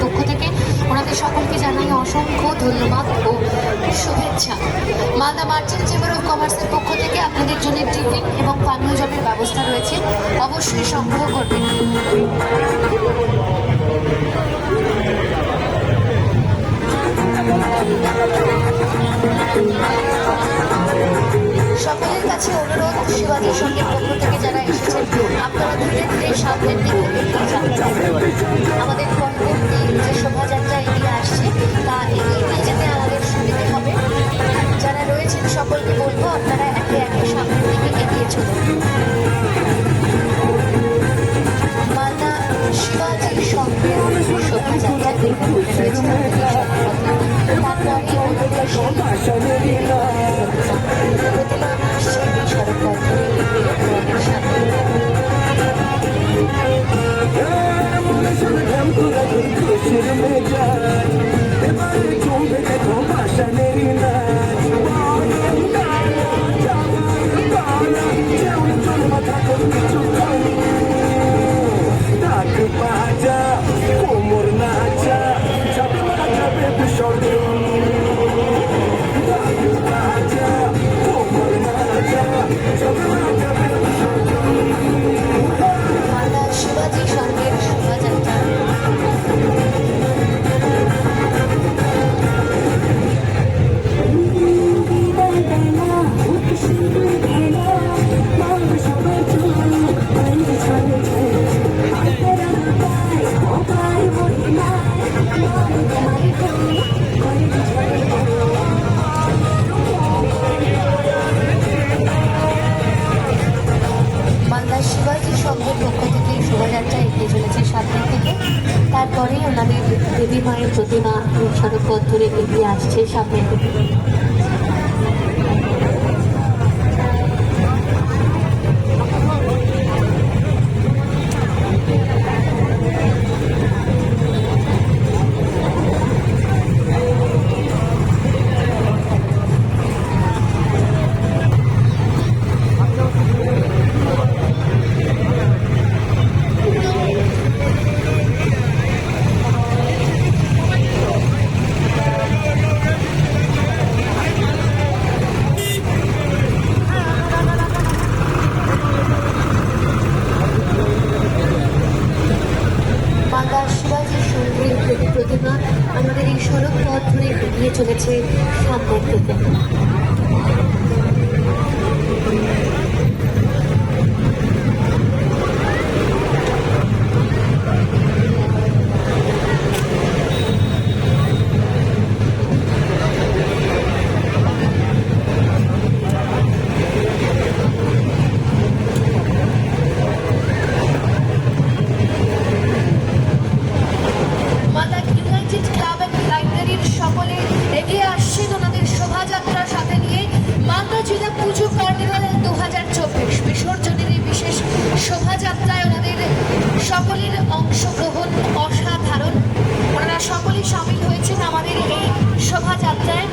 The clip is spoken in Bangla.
পক্ষ থেকে ওনাদের সকলকে জানাই অসংখ্য ধন্যবাদ ও শুভেচ্ছা। মালদা মার্চেন্ট চেম্বার অফ কমার্সের পক্ষ থেকে আপনাদের জন্য টিফিন এবং পানীয় জলের ব্যবস্থা রয়েছে, অবশ্যই সংগ্রহ করবেন। সকলের কাছে অনুরোধ, শিবাজির সঙ্গীর পক্ষ থেকে যারা এসেছেন আপনারা ধীরে ধীরে সামনের দিকে এগিয়ে যান। আমাদের পরবর্তী যে শোভাযাত্রা এগিয়ে আসছে তা এগিয়ে নিয়ে যেতে আমাদের সুবিধে হবে। যারা রয়েছেন সকলকে বলবো আপনারা একে একে সামনের দিকে এগিয়ে চলুন। মালদা শিবাজির সঙ্গীর শোভাযাত্রা দেখতে রয়েছে তারপরে ওনাদের দেবী মায়ের প্রতিমা সড়ক পথ ধরে এগিয়ে আসছে সামনের দিকে। প্রতিমা আমাদের এই সড়ক পথ ধরে এগিয়ে চলেছে সামনের দিকে। শোভাযাত্রায় ওনাদের সকলের অংশগ্রহণ অসাধারণ। ওনারা সকলেই সামিল হয়েছেন আমাদের এই শোভাযাত্রায়।